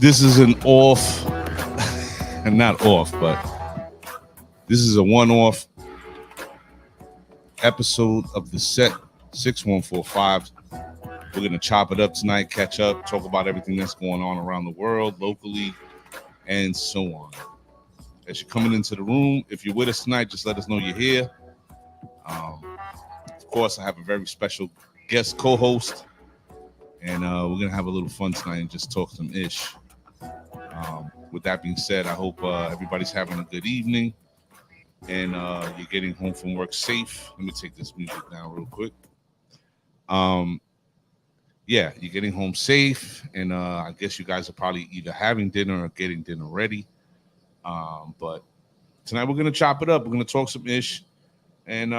This is an off, and not off, but this is a one-off episode of the set 6145. We're going to chop it up tonight, catch up, talk about everything that's going on around the world, locally, and so on. As you're coming into the room, if you're with us tonight, just let us know you're here. Of course, I have a very special guest co-host, and we're going to have a little fun tonight and just talk some ish. With that being said, I hope everybody's having a good evening and you're getting home from work safe. Let me take this music down real quick. Yeah, you're getting home safe, and I guess you guys are probably either having dinner or getting dinner ready. But tonight we're gonna chop it up. We're gonna talk some ish and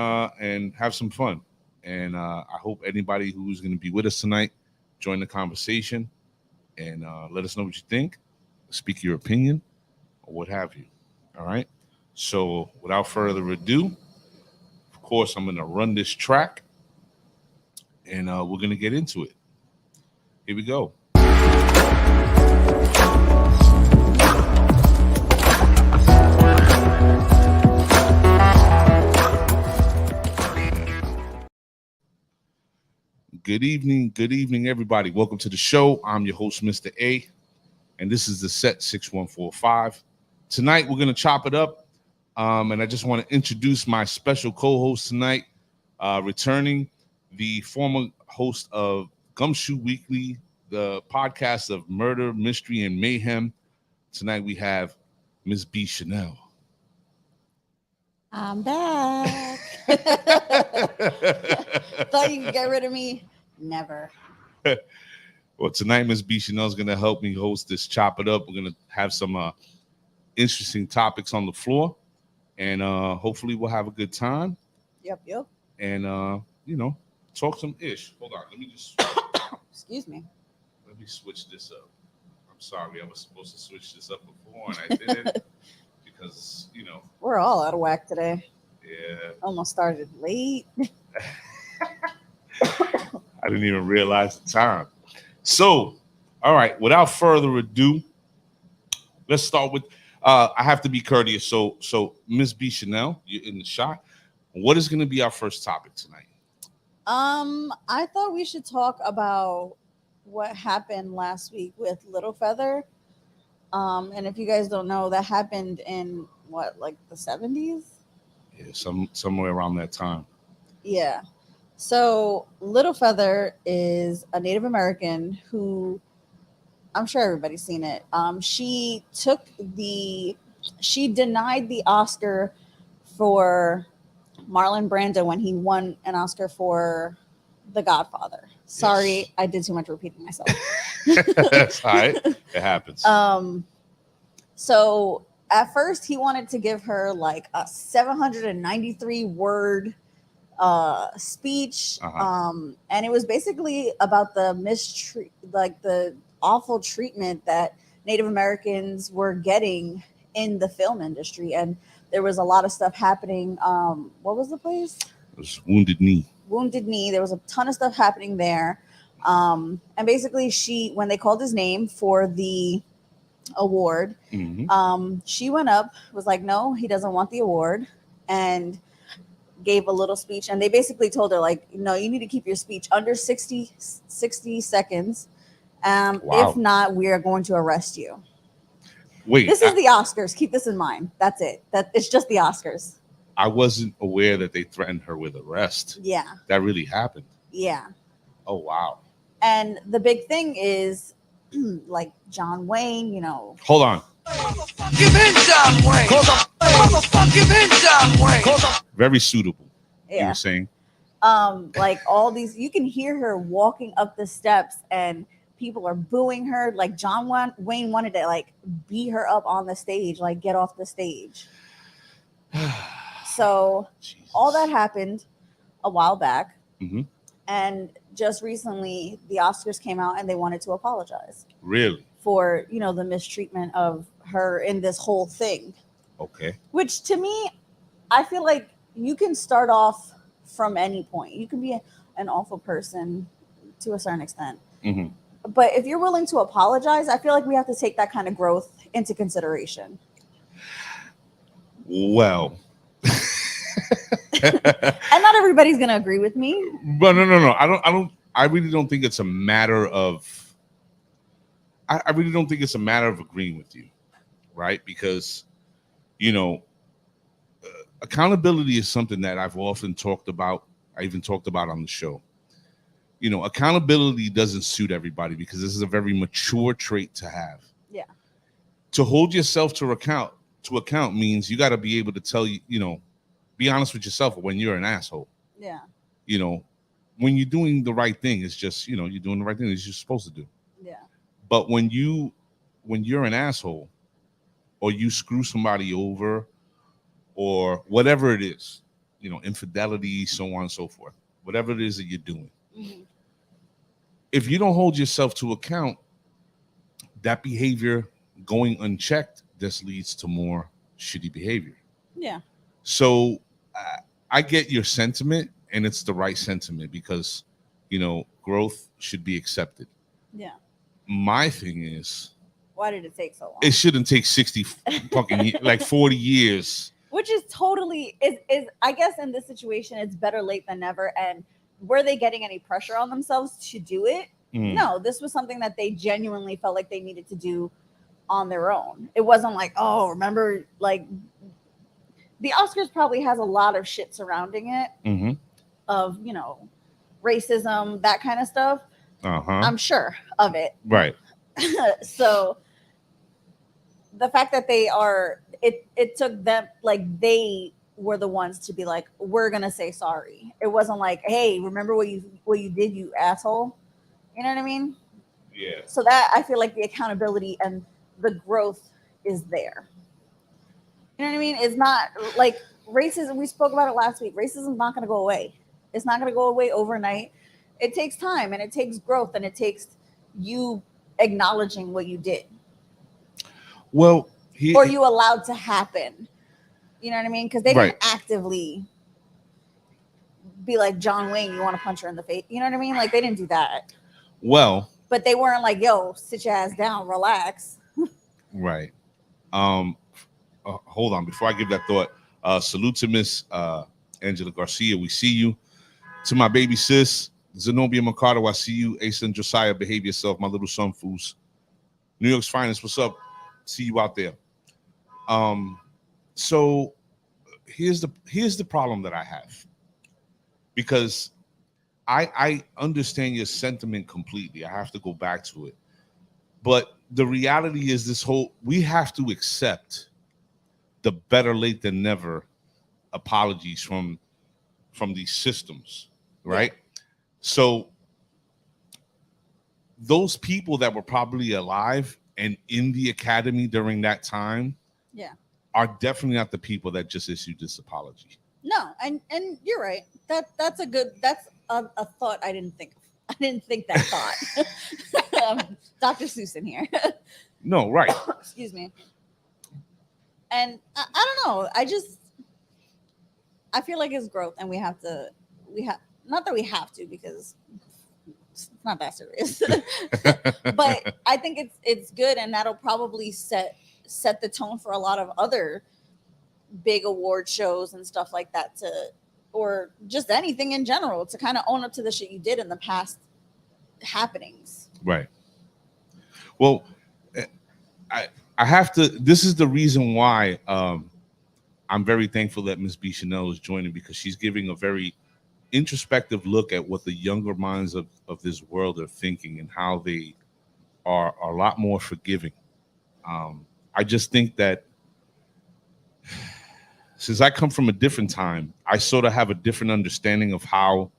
have some fun. And I hope anybody who's gonna be with us tonight join the conversation and let us know what you think. Speak your opinion or what have you. All right. So without further ado, of course, I'm gonna run this track, and we're gonna get into it. Here we go. Good evening, everybody. Welcome to the show. I'm your host, Mr. A, and this is the set 6145. Tonight, we're going to chop it up, and I just want to introduce my special co-host tonight, returning the former host of Gumshoe Weekly, the podcast of murder, mystery, and mayhem. Tonight, we have Miss B. Chanel. I'm back. Thought you could get rid of me? Never. Well, tonight, Miss B. Chanel is going to help me host this Chop It Up. We're going to have some interesting topics on the floor, and hopefully we'll have a good time. Yep. And, talk some ish. Hold on. Let me just... Excuse me. Let me switch this up. I'm sorry. I was supposed to switch this up before, and I didn't because, We're all out of whack today. Yeah. Almost started late. I didn't even realize the time. So, all right, without further ado, let's start with, I have to be courteous. So Miss B. Chanel, you're in the shot. What is going to be our first topic tonight? I thought we should talk about what happened last week with Little Feather. And if you guys don't know, that happened in the 70s? Yeah, somewhere around that time. Yeah. So Little Feather is a Native American who, I'm sure everybody's seen it. She denied the Oscar for Marlon Brando when he won an Oscar for The Godfather. Sorry, yes. I did too much repeating myself. That's all right. It happens. So at first he wanted to give her like a 793 word speech. And it was basically about the the awful treatment that Native Americans were getting in the film industry. And there was a lot of stuff happening. What was the place? It was Wounded Knee. Wounded Knee. There was a ton of stuff happening there. And basically when they called his name for the award, she went up, was like, no, he doesn't want the award, and gave a little speech. And they basically told her, like, no, you need to keep your speech under 60 seconds. Wow. If not, we are going to arrest you. Wait, this is the Oscars. Keep this in mind. That's it. It's just the Oscars. I wasn't aware that they threatened her with arrest. Yeah. That really happened. Yeah. Oh, wow. And the big thing is, like John Wayne, Hold on. Give in, John Wayne. Give in, John Wayne. Very suitable. Yeah. You were saying? Like all these, you can hear her walking up the steps and people are booing her. Like John Wayne wanted to like beat her up on the stage, like get off the stage. So all that happened a while back. Mm-hmm. And just recently the Oscars came out and they wanted to apologize. Really? For, the mistreatment of her in this whole thing. Okay. Which to me, I feel like you can start off from any point. You can be an awful person to a certain extent. Mm-hmm. But if you're willing to apologize, I feel like we have to take that kind of growth into consideration. Well, And not everybody's gonna agree with me. but no. I really don't think it's a matter of. I really don't think it's a matter of agreeing with you, right? Because, you know, accountability is something that I've often talked about. I even talked about on the show. You know, accountability doesn't suit everybody because this is a very mature trait to have. Yeah. To hold yourself to account means you got to be able to tell be honest with yourself when you're an asshole. Yeah. You know, when you're doing the right thing, it's just, you're doing the right thing that you're supposed to do. Yeah. But when you're an asshole or you screw somebody over or whatever it is, infidelity, so on and so forth, whatever it is that you're doing, Mm-hmm. if you don't hold yourself to account, that behavior going unchecked just leads to more shitty behavior. Yeah. So I get your sentiment, and it's the right sentiment because, growth should be accepted. Yeah. My thing is, why did it take so long? it shouldn't take 60 fucking like 40 years. Which is totally is I guess in this situation it's better late than never. And were they getting any pressure on themselves to do it? No, this was something that they genuinely felt like they needed to do on their own. It wasn't like, oh, remember, like the Oscars probably has a lot of shit surrounding it of, racism, that kind of stuff. I'm sure of it. Right. So the fact that it took them, like they were the ones to be like, we're gonna say sorry. It wasn't like, hey, remember what you did, you asshole. You know what I mean? Yeah. So that I feel like the accountability and the growth is there. You know what I mean? It's not like racism. We spoke about it last week. Racism is not going to go away. It's not going to go away overnight. It takes time and it takes growth and it takes you acknowledging what you did. Well, or you allowed to happen. You know what I mean? Because they didn't Right. actively be like, John Wayne, you want to punch her in the face. You know what I mean? Like they didn't do that. Well, But they weren't like, yo, sit your ass down, relax. right. Hold on. Before I give that thought, salute to Miss Angela Garcia. We see you. To my baby sis, Zenobia Mercado, I see you. Asa and Josiah, behave yourself. My little son fools. New York's finest. What's up? See you out there. So here's the problem that I have. Because I understand your sentiment completely. I have to go back to it. But the reality is we have to accept the better late than never apologies from these systems, right? So those people that were probably alive and in the academy during that time are definitely not the people that just issued this apology. No, and you're right. That's a thought I didn't think of. I didn't think that thought. Dr. Seuss in here. No, right. Excuse me. And I don't know. I feel like it's growth, and we have not that we have to because it's not that serious. But I think it's good, and that'll probably set the tone for a lot of other big award shows and stuff like that or just anything in general to kind of own up to the shit you did in the past happenings. Right. Well, I have to. This is the reason why I'm very thankful that Miss B. Chanel is joining, because she's giving a very introspective look at what the younger minds of this world are thinking and how they are a lot more forgiving. I just think that since I come from a different time, I sort of have a different understanding of how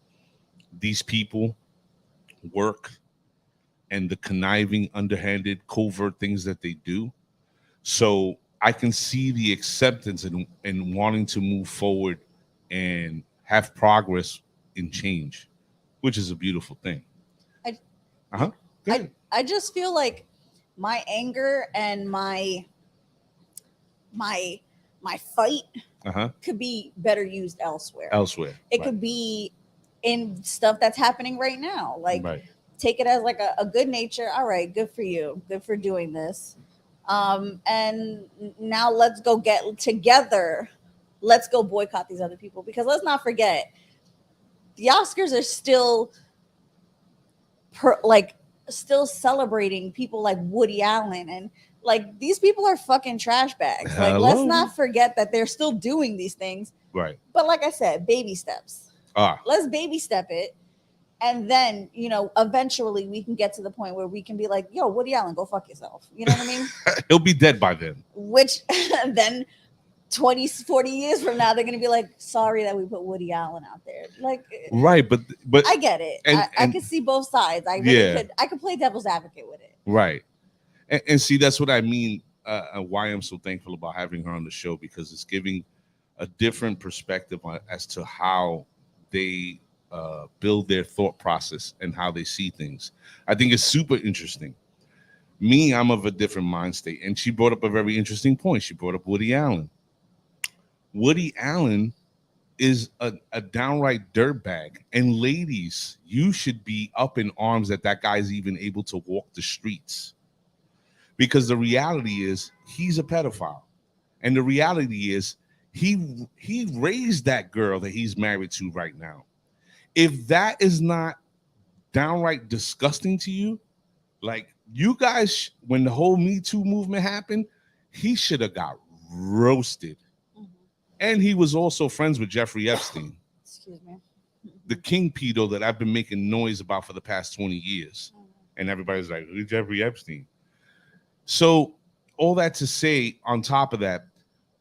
these people work and the conniving, underhanded, covert things that they do. So I can see the acceptance and wanting to move forward and have progress in change, which is a beautiful thing. I just feel like my anger and my fight could be better used elsewhere. It could be in stuff that's happening right now, like take it as like a good nature. All right, good for you. Good for doing this. And now let's go get together. Let's go boycott these other people, because let's not forget the Oscars are still still celebrating people like Woody Allen, and like these people are fucking trash bags. Like, let's not forget that they're still doing these things. Right. But like I said, baby steps. Let's baby step it. And then, eventually we can get to the point where we can be like, yo, Woody Allen, go fuck yourself. You know what I mean? He'll be dead by then. Which then 20, 40 years from now, they're going to be like, sorry that we put Woody Allen out there. Like, right. But I get it. I can see both sides. I could play devil's advocate with it. Right. And see, that's what I mean. Why I'm so thankful about having her on the show, because it's giving a different perspective as to how they build their thought process and how they see things. I think it's super interesting. Me, I'm of a different mind state. And she brought up a very interesting point. She brought up Woody Allen. Woody Allen is a downright dirtbag. And ladies, you should be up in arms that guy's even able to walk the streets. Because the reality is he's a pedophile. And the reality is he raised that girl that he's married to right now. If that is not downright disgusting to you, like, you guys, when the whole Me Too movement happened, he should have got roasted. Mm-hmm. And he was also friends with Jeffrey Epstein. Excuse me. The king pedo that I've been making noise about for the past 20 years. Mm-hmm. And everybody's like, who's Jeffrey Epstein? So all that to say, on top of that,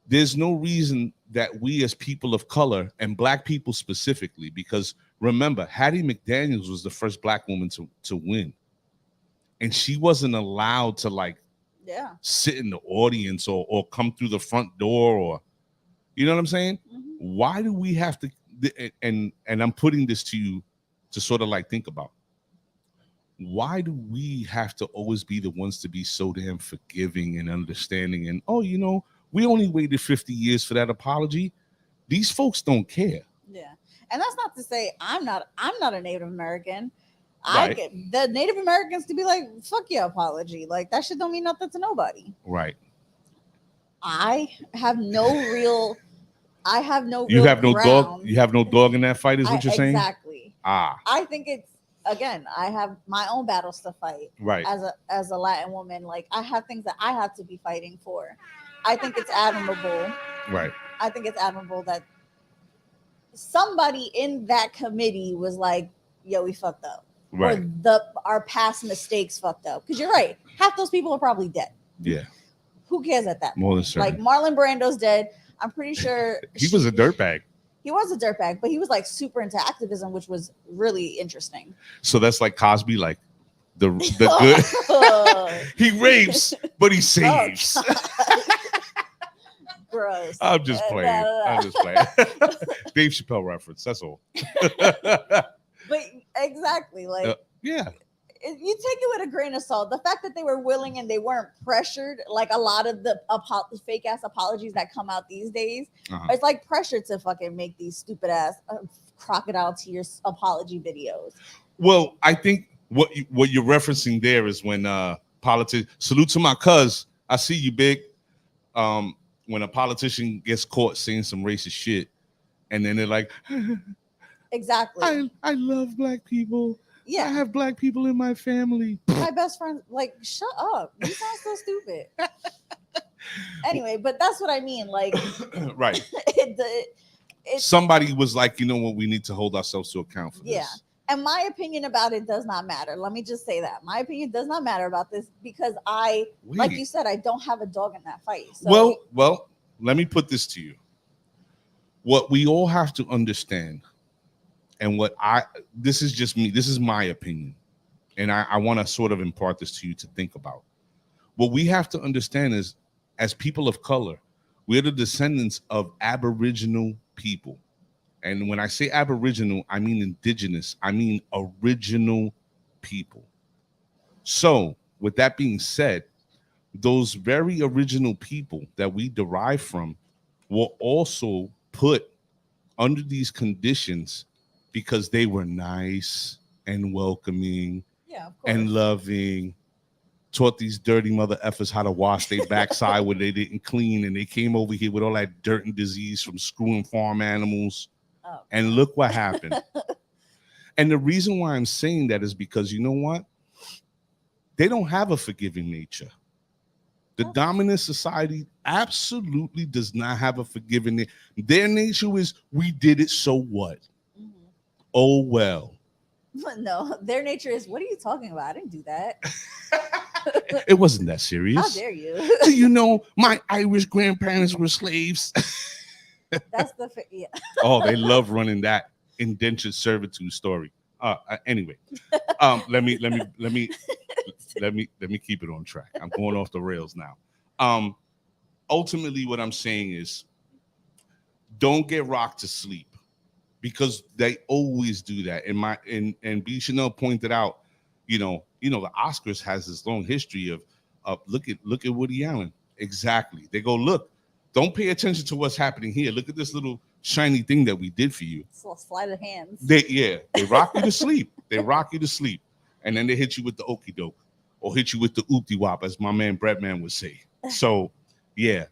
there's no reason that we as people of color, and black people specifically, because remember, Hattie McDaniels was the first black woman to win. And she wasn't allowed to sit in the audience or come through the front door, or, you know what I'm saying? Mm-hmm. Why do we have to, and I'm putting this to you to sort of like think about, why do we have to always be the ones to be so damn forgiving and understanding? And, we only waited 50 years for that apology. These folks don't care. Yeah. And that's not to say I'm not a Native American. Right. I get the Native Americans to be like, fuck your apology. Like, that shit don't mean nothing to nobody. Right. I have no real You have no dog. You have no dog in that fight, is what you're saying? Exactly. I think it's, again, I have my own battles to fight. Right. As a Latin woman, like, I have things that I have to be fighting for. I think it's admirable. Right. I think it's admirable that somebody in that committee was like, yo, we fucked up. Right. Or our past mistakes fucked up. Because you're right. Half those people are probably dead. Yeah. Who cares at that? More than certain. Like, Marlon Brando's dead. I'm pretty sure he was a dirtbag. He was a dirtbag, but he was like super into activism, which was really interesting. So that's like Cosby, like the good. He rapes, but he saves. Gross. I'm just playing. Dave Chappelle reference. That's all. But exactly, like, yeah. You take it with a grain of salt. The fact that they were willing and they weren't pressured, like a lot of the fake ass apologies that come out these days, it's like pressure to fucking make these stupid ass crocodile tears apology videos. Well, I think what you're referencing there is when salute to my cuz, I see you, big. When a politician gets caught saying some racist shit, and then they're like, exactly, I love black people. Yeah, I have black people in my family. My best friend, like, shut up. You sound so stupid. Anyway, but that's what I mean. Like, right. Somebody was like, you know what, we need to hold ourselves to account for this. And my opinion about it does not matter. Let me just say that. My opinion does not matter about this because like you said, I don't have a dog in that fight. So. Well, let me put this to you. What we all have to understand, and this is just me, this is my opinion, and I want to sort of impart this to you to think about. What we have to understand is, as people of color, we're the descendants of Aboriginal people. And when I say Aboriginal, I mean indigenous. I mean original people. So with that being said, those very original people that we derive from were also put under these conditions because they were nice and welcoming Yeah, of course. and loving. Taught these dirty mother effers how to wash their backside when they didn't clean, and they came over here with all that dirt and disease from screwing farm animals. Oh, And look what happened. And the reason why I'm saying that is because you know what? They don't have a forgiving nature. The dominant society absolutely does not have a forgiving nature. Their nature is, we did it, so what? mhm. Oh, well. No, their nature is, what are you talking about? I didn't do that. It wasn't that serious. How dare you? Do you know my Irish grandparents were slaves? That's yeah. Oh, they love running that indentured servitude story. Anyway, let me keep it on track. I'm going off the rails now. Ultimately, what I'm saying is, don't get rocked to sleep, because they always do that. And B. Chanel pointed out, you know, the Oscars has this long history of look at Woody Allen. Exactly. They go, look, don't pay attention to what's happening here. Look at this little shiny thing that we did for you. It's a little sleight of hands. They rock you to sleep. They rock you to sleep. And then they hit you with the okie doke, or hit you with the oopty wop, as my man Breadman would say. So, yeah.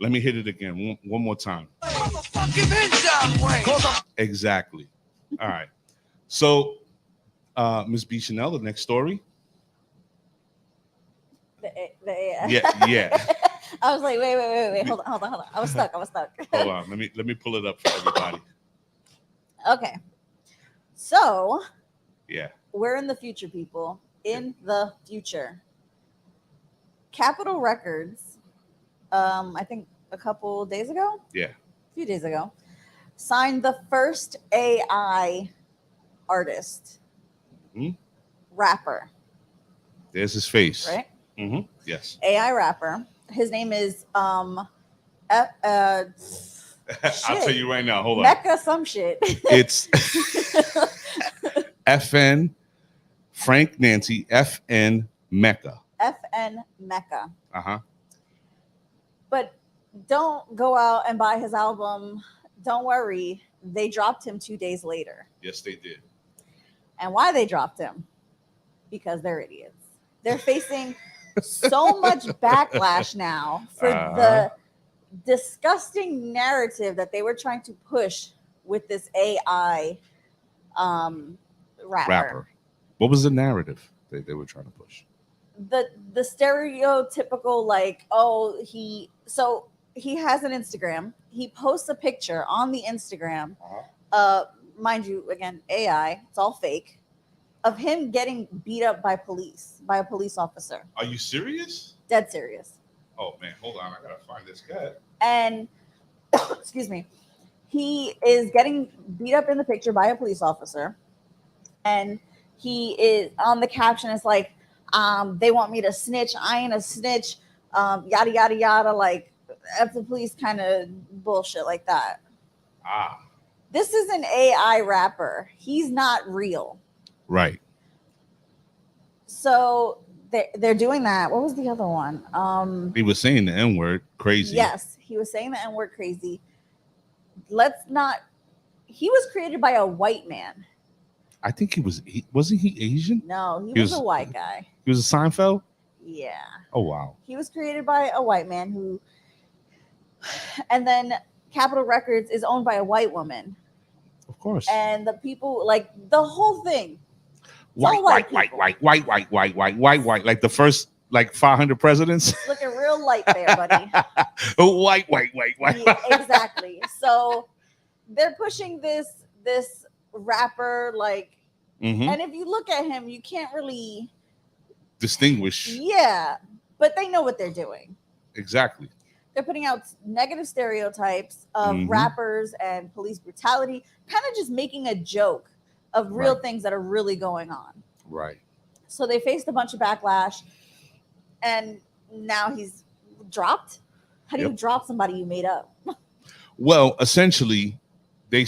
Let me hit it again one more time. Exactly. All right. So, Ms. B. Chanel, the next story. Yeah. I was like, wait. Hold on. I was stuck. Hold on. Let me pull it up for everybody. Okay. So, yeah, we're in the future, people. In the future. Capitol Records, I think a couple days ago? Yeah. A few days ago, signed the first AI artist, rapper. There's his face. Right? Mm-hmm. Yes. AI rapper. His name is I'll tell you right now. Hold on. Mecca some shit. It's FN Frank Nancy FN Mecca. FN Mecca. Uh-huh. But don't go out and buy his album. Don't worry. They dropped him 2 days later. Yes, they did. And why they dropped him? Because they're idiots. They're facing so much backlash now for the disgusting narrative that they were trying to push with this AI rapper. What was the narrative they were trying to push? The stereotypical, like, he has an Instagram. He posts a picture on the Instagram, mind you, again, AI, it's all fake, of him getting beat up by a police officer. Are you serious? Dead serious. Oh man, hold on, I gotta find this guy. And excuse me, he is getting beat up in the picture by a police officer, and he is on the caption. It's like, they want me to snitch. I ain't a snitch. Yada yada yada. Like, F the police kind of bullshit like that. This is an AI rapper. He's not real. Right. So they're doing that. What was the other one? He was saying the N-word crazy. Yes, he was saying the N-word crazy. He was created by a white man. I think wasn't he Asian? No, he was a white guy. He was a Seinfeld? Yeah. Oh, wow. He was created by a white man and then Capitol Records is owned by a white woman. Of course. And the people, like, the whole thing. White. Like the first, 500 presidents. Looking real light there, buddy. White. Yeah, exactly. So they're pushing this rapper, like, and if you look at him, you can't really distinguish. Yeah, but they know what they're doing. Exactly. They're putting out negative stereotypes of rappers and police brutality, kind of just making a joke of real things that are really going on. Right. So they faced a bunch of backlash, and now he's dropped. How do you drop somebody you made up? Well, essentially, they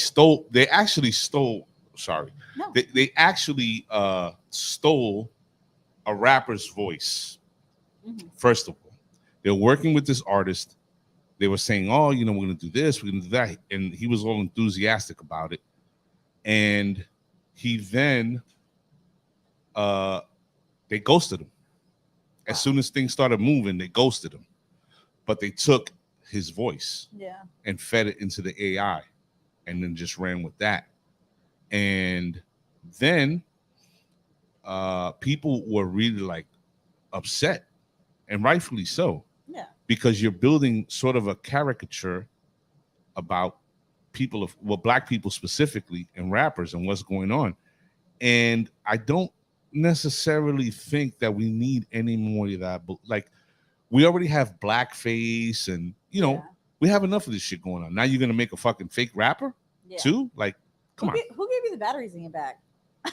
actually stole a rapper's voice. First of all, they're working with this artist. They were saying, we're going to do this, we're going to do that. And he was all enthusiastic about it. And he then they ghosted him. As soon as things started moving, they ghosted him. But they took his voice and fed it into the AI and then just ran with that. And then people were really like upset, and rightfully so. Yeah. Because you're building sort of a caricature about people of, well, black people specifically, and rappers and what's going on. And I don't necessarily think that we need any more of that. But like, we already have blackface, and you know, we have enough of this shit going on. Now you're gonna make a fucking fake rapper too? Like, come on. Who gave you the batteries in your back?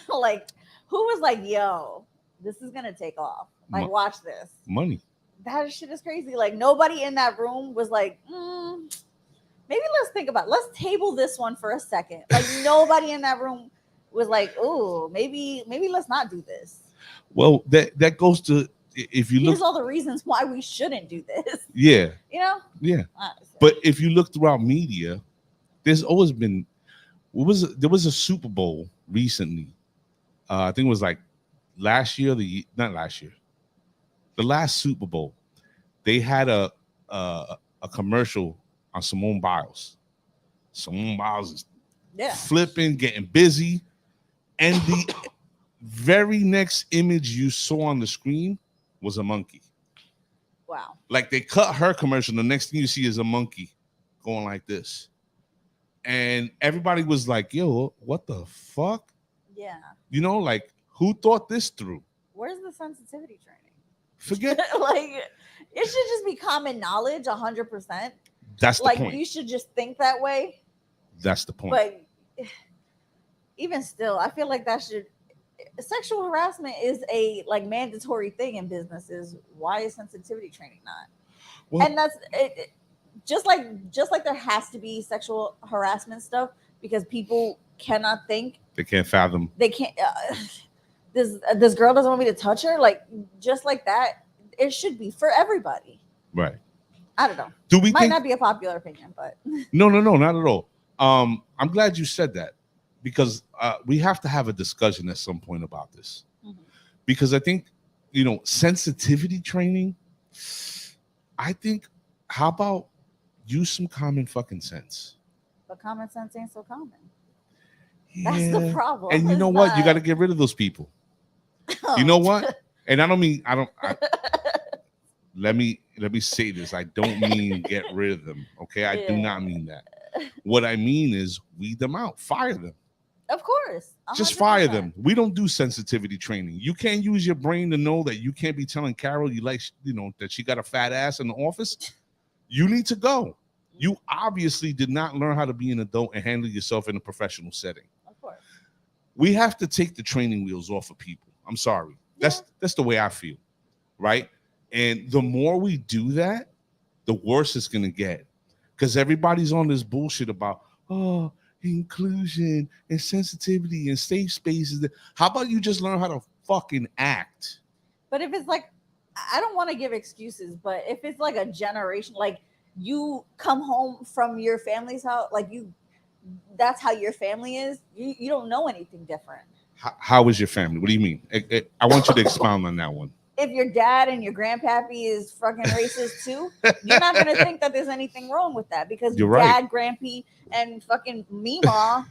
Like, who was like, yo, this is gonna take off? Like, watch this. Money. That shit is crazy. Like, nobody in that room was like, maybe let's think about it. Let's table this one for a second. Like, nobody in that room was like, oh, maybe let's not do this. Well, that goes to, if you Here's look, all the reasons why we shouldn't do this. Yeah. You know? Yeah. But if you look throughout media, there's always been, there was a Super Bowl recently. I think it was like not last year, the last Super Bowl. They had a commercial on Simone Biles. Simone Biles is flipping, getting busy. And the very next image you saw on the screen was a monkey. Wow. Like, they cut her commercial. The next thing you see is a monkey going like this. And everybody was like, yo, what the fuck? Yeah. You know, like, who thought this through? Where's the sensitivity training? Forget. Like, it should just be common knowledge 100%. That's the like, point. You should just think that way. That's the point. But even still, I feel like that should, sexual harassment is a like mandatory thing in businesses. Why is sensitivity training not? Well, and that's it, just like there has to be sexual harassment stuff because people cannot think. They can't fathom. They can't. This girl doesn't want me to touch her. Like, just like that, it should be for everybody. Right. I don't know. Do we might not be a popular opinion, but no, not at all. I'm glad you said that, because we have to have a discussion at some point about this. Because I think, you know, sensitivity training, I think, how about use some common fucking sense? But common sense ain't so common. Yeah. That's the problem. And you know what? You got to get rid of those people. You know what? And let me say this. I don't mean get rid of them. Okay. I do not mean that. What I mean is weed them out, fire them. Of course. 100%. Just fire them. We don't do sensitivity training. You can't use your brain to know that you can't be telling Carol that she got a fat ass in the office. You need to go. You obviously did not learn how to be an adult and handle yourself in a professional setting. Of course. We have to take the training wheels off of people. I'm sorry. Yeah. That's the way I feel. Right? And the more we do that, the worse it's going to get. Because everybody's on this bullshit about, inclusion and sensitivity and safe spaces. How about you just learn how to fucking act? But if it's like, I don't want to give excuses, but if it's like a generation, like you come home from your family's house, like that's how your family is. You don't know anything different. How is your family? What do you mean? I want you to expound on that one. If your dad and your grandpappy is fucking racist too, you're not going to think that there's anything wrong with that because your dad, grampy, and fucking Meemaw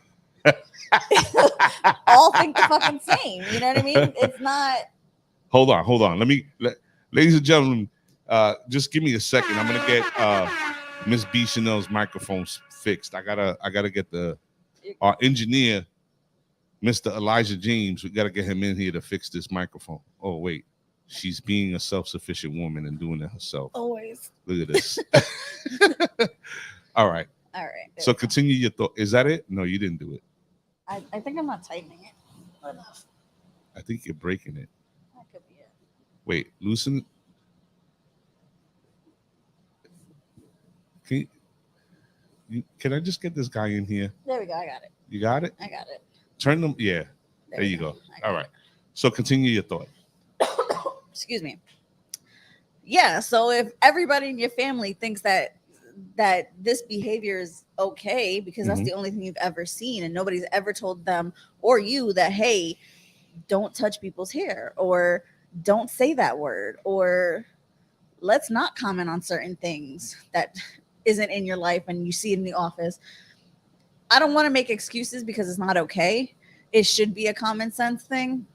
all think the fucking same. You know what I mean? It's not. Hold on. Ladies and gentlemen, just give me a second. I'm gonna get Miss B Chanel's microphone fixed. I gotta get our engineer, Mr. Elijah James. We gotta get him in here to fix this microphone. Oh wait. She's being a self-sufficient woman and doing it herself. Always. Look at this. All right. So continue your thought. Is that it? No, you didn't do it. I think I'm not tightening it enough. I think you're breaking it. That could be it. Wait, loosen. Can I just get this guy in here? There we go. I got it. You got it? I got it. Turn them. Yeah. There you go. All right. So continue your thought. Excuse me. Yeah, so if everybody in your family thinks that this behavior is okay because that's the only thing you've ever seen and nobody's ever told them or you that, hey, don't touch people's hair, or don't say that word, or let's not comment on certain things that isn't in your life and you see it in the office. I don't want to make excuses because it's not okay. It should be a common sense thing.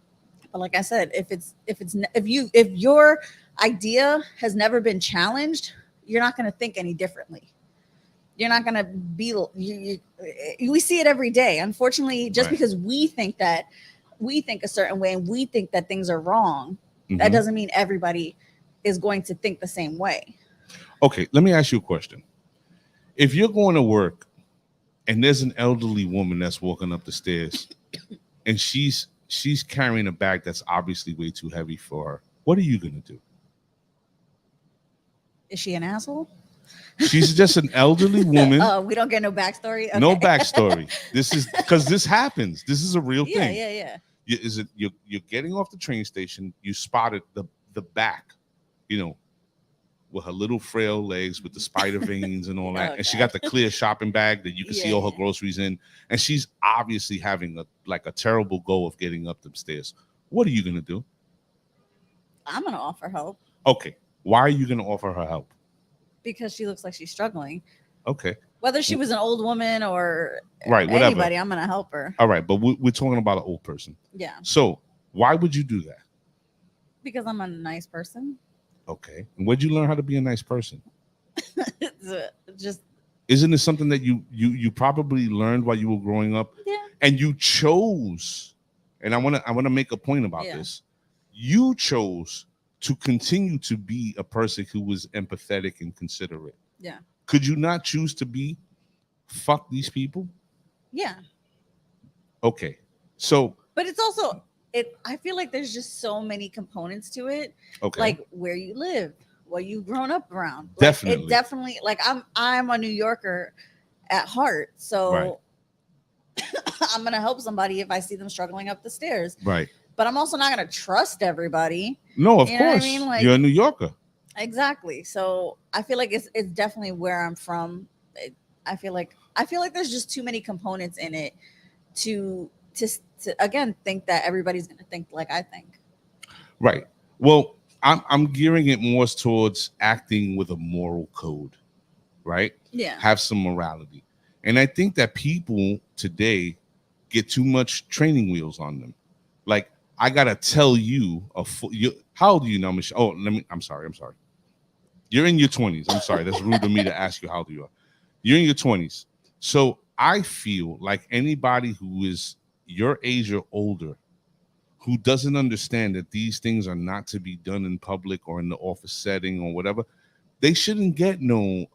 But like I said, if your idea has never been challenged, you're not going to think any differently. You're not going to be we see it every day. Unfortunately, just because we think a certain way and we think that things are wrong, that doesn't mean everybody is going to think the same way. Okay, let me ask you a question. If you're going to work and there's an elderly woman that's walking up the stairs and she's carrying a bag that's obviously way too heavy for her, what are you going to do? Is she an asshole? She's just an elderly woman. Oh, we don't get no backstory? Okay. No backstory. This is because this happens. This is a real thing. Yeah. You're getting off the train station, you spotted the back, with her little frail legs with the spider veins and all that. And she got the clear shopping bag that you can see all her groceries in. And she's obviously having a terrible go of getting up the stairs. What are you going to do? I'm going to offer help. Okay. Why are you going to offer her help? Because she looks like she's struggling. Okay. Whether she was an old woman or whatever. Anybody, I'm going to help her. All right. But we're talking about an old person. Yeah. So why would you do that? Because I'm a nice person. Okay. And where'd you learn how to be a nice person? Just isn't it something that you probably learned while you were growing up? Yeah. And you chose, and I want to make a point about this. You chose to continue to be a person who was empathetic and considerate. Yeah. Could you not choose to be fuck these people? Yeah. Okay. So but it's also I feel like there's just so many components to it. Okay. Like where you live, what you've grown up around. Like, Definitely. It definitely, like I'm a New Yorker at heart. So I'm gonna help somebody if I see them struggling up the stairs. Right. But I'm also not gonna trust everybody. No, of course. I mean? Like, you're a New Yorker. Exactly. So I feel like it's definitely where I'm from. I feel like there's just too many components in it to again think that everybody's gonna think like I think. Right. Well, I'm gearing it more towards acting with a moral code, right? Yeah. Have some morality. And I think that people today get too much training wheels on them. Like, I gotta tell you how old are you now, Michelle? Oh, I'm sorry. You're in your 20s. I'm sorry. That's rude of me to ask you how old you are. You're in your 20s. So I feel like anybody who is your age or older who doesn't understand that these things are not to be done in public or in the office setting or whatever, they shouldn't get no,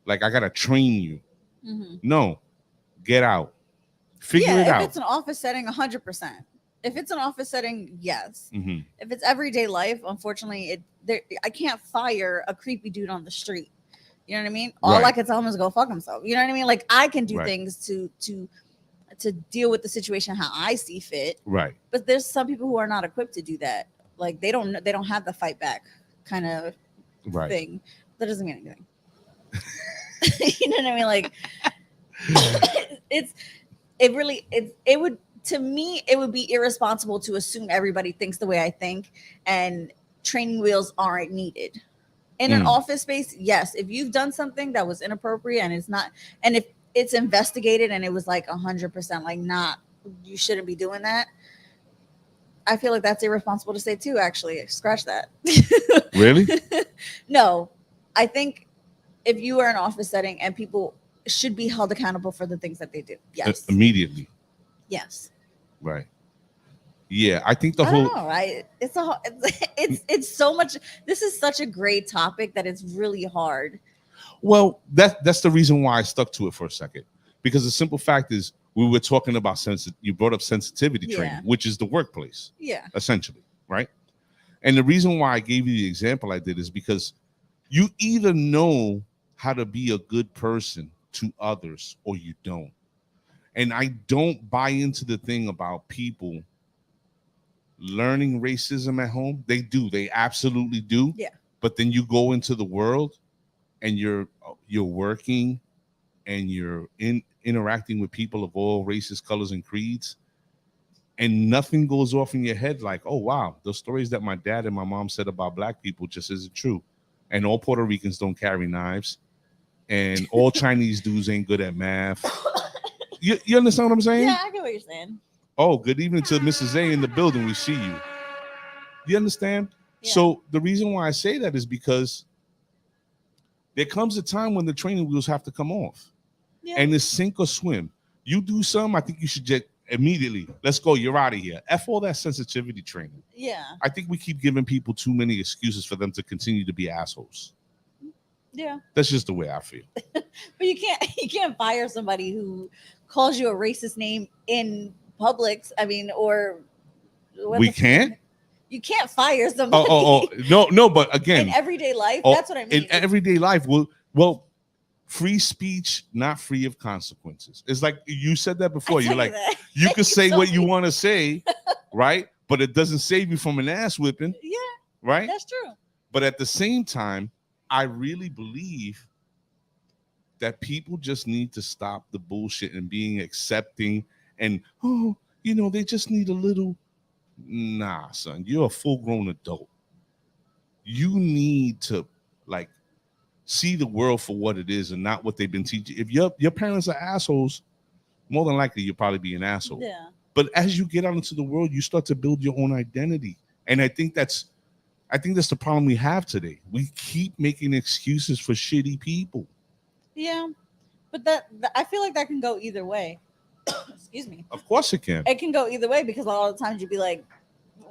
like I gotta train you. Mm-hmm. No, get out. Figure it out. If it's an office setting, 100%. If it's an office setting, yes. Mm-hmm. If it's everyday life, unfortunately, I can't fire a creepy dude on the street. You know what I mean? All I can tell him is go fuck himself. You know what I mean? Like I can do things to deal with the situation how I see fit. Right. But there's some people who are not equipped to do that. Like they don't have the fight back kind of thing. That doesn't mean anything. You know what I mean? Like it would, to me, it would be irresponsible to assume everybody thinks the way I think and training wheels aren't needed. In an office space, yes. If you've done something that was inappropriate and it's not, and if it's investigated and it was like 100% like not, you shouldn't be doing that. I feel like that's irresponsible to say too, actually. Scratch that. Really? No. I think if you are in an office setting and people should be held accountable for the things that they do. Yes. Immediately. Yes. Right. Yeah, I think I don't know. It's so much. This is such a great topic that it's really hard. Well, that's the reason why I stuck to it for a second, because the simple fact is we were talking about you brought up sensitivity training, which is the workplace. Yeah. Essentially, right? And the reason why I gave you the example I did is because you either know how to be a good person to others or you don't. And I don't buy into the thing about people learning racism at home. They do. They absolutely do. Yeah. But then you go into the world and you're working and you're interacting with people of all races, colors, and creeds. and nothing goes off in your head like, oh wow, the stories that my dad and my mom said about black people just isn't true, and all Puerto Ricans don't carry knives, and all Chinese dudes ain't good at math. You understand what I'm saying? Yeah, I get what you're saying. Oh, good evening to Mrs. A in the building. We see you. You understand? Yeah. So the reason why I say that is because there comes a time when the training wheels have to come off. Yeah. And it's sink or swim. You do some, I think you should just immediately, let's go, you're out of here. F all that sensitivity training. Yeah. I think we keep giving people too many excuses for them to continue to be assholes. Yeah. That's just the way I feel. But you can't fire somebody who calls you a racist name in Publix. I mean, or We can't? You can't fire somebody. No, but again, in everyday life, that's what I mean. In everyday life, well, free speech, not free of consequences. It's like you said that before. You're like, you can say what you want to say, right? But it doesn't save you from an ass whipping. Yeah. Right? That's true. But at the same time, I really believe that people just need to stop the bullshit and being accepting and, they just need a little. Nah, son, you're a full-grown adult. You need to see the world for what it is and not what they've been teaching. If your parents are assholes, more than likely you'll probably be an asshole. Yeah. But as you get out into the world, you start to build your own identity. And I think that's the problem we have today. We keep making excuses for shitty people. Yeah. But that I feel like that can go either way. Excuse me. Of course it can. It can go either way because a lot of the times you'd be like,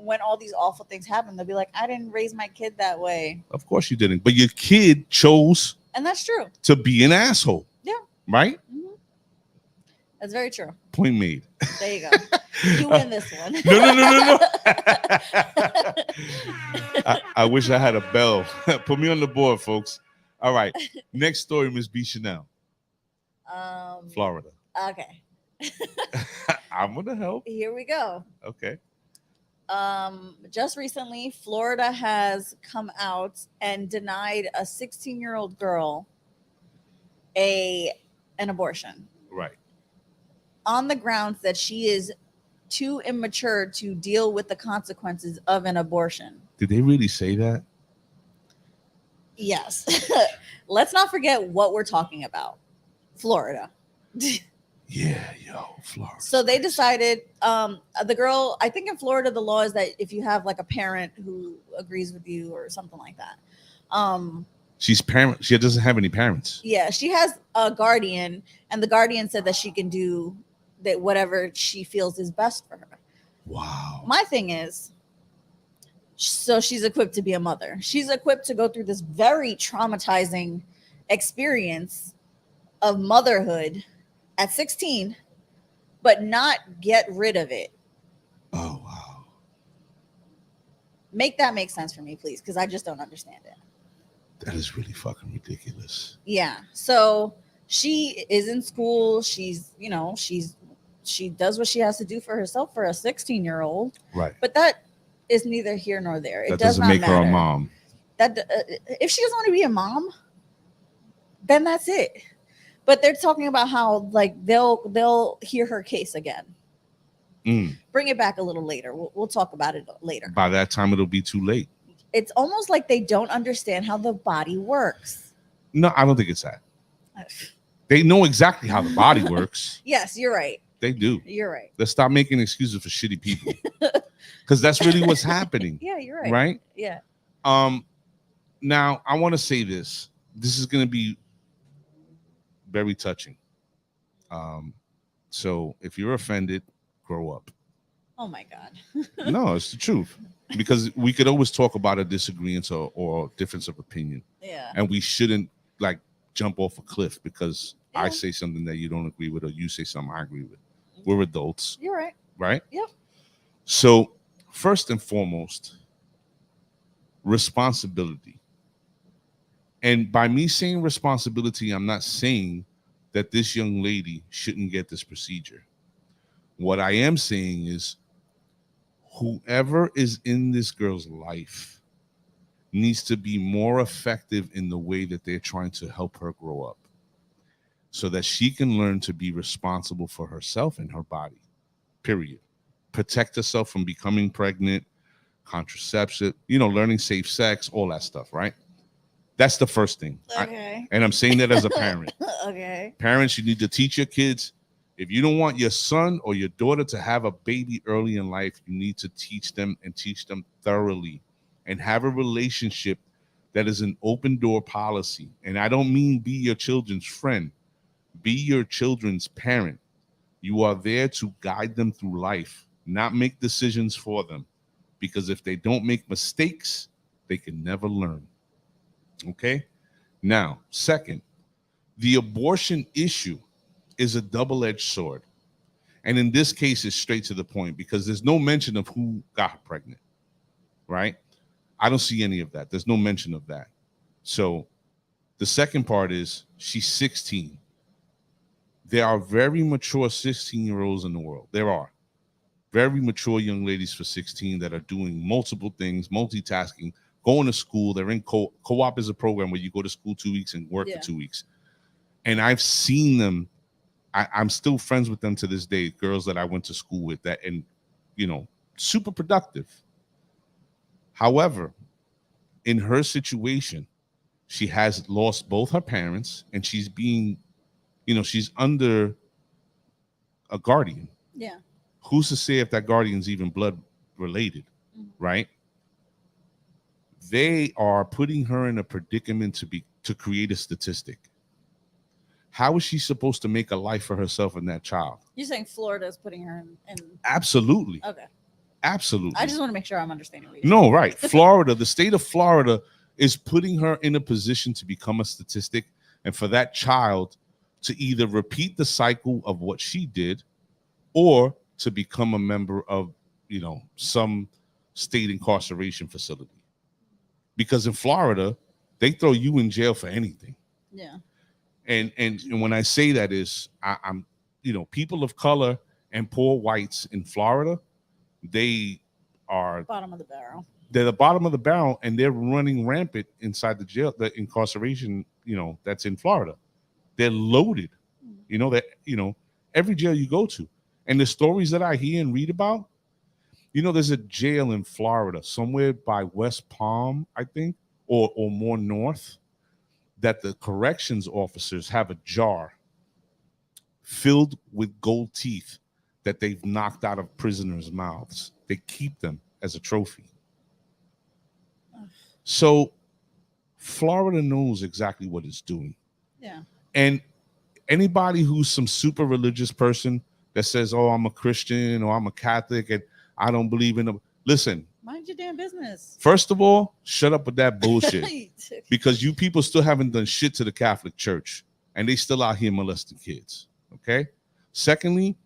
when all these awful things happen, they'll be like, I didn't raise my kid that way. Of course you didn't. But your kid chose. And that's true. To be an asshole. Yeah. Right? Mm-hmm. That's very true. Point made. There you go. You win this one. No. I wish I had a bell. Put me on the board, folks. All right. Next story, Miss B. Chanel. Florida. Okay. I'm gonna help. Here we go. Okay. Just recently, Florida has come out and denied a 16-year-old girl an abortion. Right. On the grounds that she is too immature to deal with the consequences of an abortion. Did they really say that? Yes. Let's not forget what we're talking about. Florida. Yeah, Florida. So they decided, the girl, I think in Florida, the law is that if you have like a parent who agrees with you or something like that. She's parent. She doesn't have any parents. Yeah, she has a guardian, and the guardian said that she can do that whatever she feels is best for her. Wow. My thing is, so she's equipped to be a mother. She's equipped to go through this very traumatizing experience of motherhood at 16, but not get rid of it. Oh, wow. Make that make sense for me, please, because I just don't understand it. That is really fucking ridiculous. Yeah. So she is in school. She does what she has to do for herself for a 16-year-old. Right. But that is neither here nor there. That doesn't make her a mom. That if she doesn't want to be a mom, then that's it. But they're talking about how they'll hear her case again. Bring it back a little later. We'll talk about it later. By that time, it'll be too late. It's almost like they don't understand how the body works. No, I don't think it's that. They know exactly how the body works. Yes, you're right. They do. You're right. Let's stop making excuses for shitty people. Because that's really what's happening. Yeah, you're right. Right? Yeah. Now, I want to say this. This is going to be very touching. So if you're offended, grow up. Oh, my God. No, it's the truth. Because we could always talk about a disagreement or difference of opinion. Yeah. And we shouldn't jump off a cliff because I say something that you don't agree with or you say something I agree with. We're adults. You're right. Right? Yep. So first and foremost, responsibility. And by me saying responsibility, I'm not saying that this young lady shouldn't get this procedure. What I am saying is whoever is in this girl's life needs to be more effective in the way that they're trying to help her grow up so that she can learn to be responsible for herself and her body, period. protect herself from becoming pregnant, contraception, you know, learning safe sex, all that stuff, right? That's the first thing. Okay. And I'm saying that as a parent. Okay. Parents, you need to teach your kids. If you don't want your son or your daughter to have a baby early in life, you need to teach them and teach them thoroughly and have a relationship that is an open door policy. And I don't mean be your children's friend, be your children's parent. You are there to guide them through life, not make decisions for them. Because if they don't make mistakes, they can never learn. Okay? Now, second, the abortion issue is a double-edged sword. And in this case, it's straight to the point because there's no mention of who got her pregnant, right? I don't see any of that. There's no mention of that. So the second part is she's 16. There are very mature 16-year-olds in the world. There are very mature young ladies for 16 that are doing multiple things, multitasking, going to school. They're in co-op is a program where you go to school 2 weeks and work for 2 weeks. And I've seen them. I'm still friends with them to this day, girls that I went to school with that, and, you know, super productive. However, in her situation, she has lost both her parents and she's being, you know, she's under a guardian. Yeah. Who's to say if that guardian's even blood related, right? They are putting her in a predicament to create a statistic. How is she supposed to make a life for herself and that child? You're saying Florida is putting her in. Absolutely. Okay. Absolutely. I just want to make sure I'm understanding what you're No, right. Florida, the state of Florida is putting her in a position to become a statistic and for that child to either repeat the cycle of what she did or to become a member of, you know, some state incarceration facility. Because in Florida, they throw you in jail for anything. Yeah. And when I say that is, I'm, you know, people of color and poor whites in Florida, they are bottom of the barrel. They're the bottom of the barrel, and they're running rampant inside the jail, the incarceration, you know, that's in Florida. They're loaded, you know, that, you know, every jail you go to. And the stories that I hear and read about, you know, there's a jail in Florida, somewhere by West Palm, I think, or more north, that the corrections officers have a jar filled with gold teeth that they've knocked out of prisoners' mouths. They keep them as a trophy. So Florida knows exactly what it's doing. Yeah. And anybody who's some super religious person that says, oh, I'm a Christian or I'm a Catholic and I don't believe in them. Listen. Mind your damn business. First of all, shut up with that bullshit. Because you people still haven't done shit to the Catholic Church. And they still out here molesting kids. Okay? Secondly,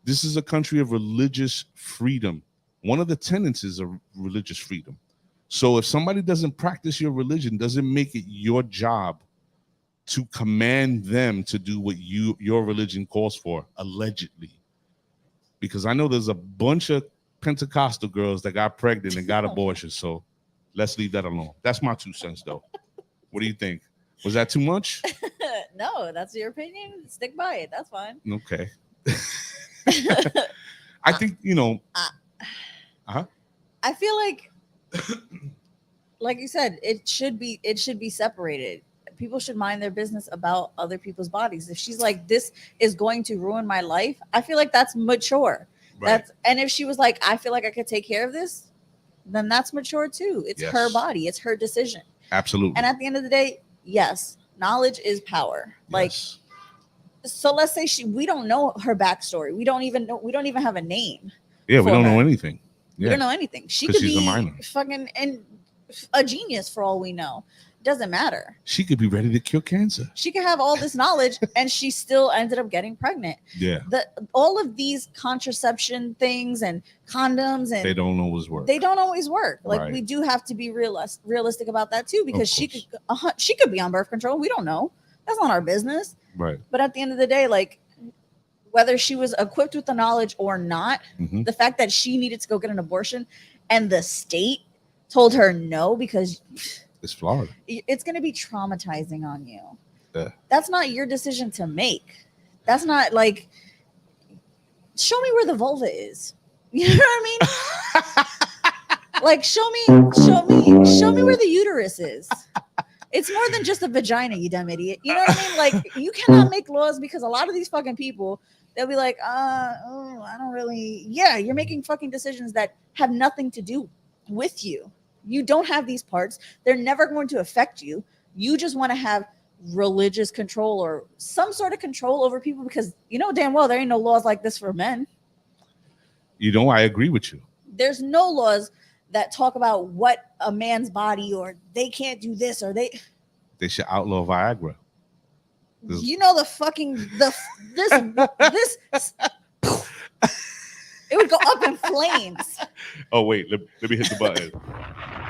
this is a country of religious freedom. One of the tenets is a religious freedom. So if somebody doesn't practice your religion, doesn't make it your job to command them to do what your religion calls for, allegedly. Because I know there's a bunch of Pentecostal girls that got pregnant and got abortions. So let's leave that alone. That's my 2 cents, though. What do you think? Was that too much? No, that's your opinion. Stick by it. That's fine. Okay. I think, you know. I feel like you said, it should be separated. People should mind their business about other people's bodies. If she's like, this is going to ruin my life, I feel like that's mature. Right. And if she was like, I feel like I could take care of this, then that's mature too. It's her body. It's her decision. Absolutely. And at the end of the day, yes, knowledge is power. Like, so let's say we don't know her backstory. We don't even have a name. Yeah, we don't know anything. Yeah. We don't know anything. She could be fucking and a genius for all we know. Doesn't matter. She could be ready to cure cancer. She could have all this knowledge and she still ended up getting pregnant. Yeah. All of these contraception things and condoms and they don't always work. They don't always work. Like we do have to be realistic about that too, because she could be on birth control. We don't know. That's not our business. Right. But at the end of the day, like whether she was equipped with the knowledge or not, the fact that she needed to go get an abortion and the state told her no because it's Florida. It's going to be traumatizing on you. Yeah. That's not your decision to make. That's not like, show me where the vulva is. You know what I mean? Like, show me where the uterus is. It's more than just a vagina, you dumb idiot. You know what I mean? Like, you cannot make laws because a lot of these fucking people, they'll be like, I don't really. Yeah, you're making fucking decisions that have nothing to do with you. You don't have these parts. They're never going to affect you. You just want to have religious control or some sort of control over people because you know damn well there ain't no laws like this for men. You know, I agree with you. There's no laws that talk about what a man's body or they can't do this or they should outlaw Viagra. You know the fucking this it would go up in flames. Oh wait, let me hit the button.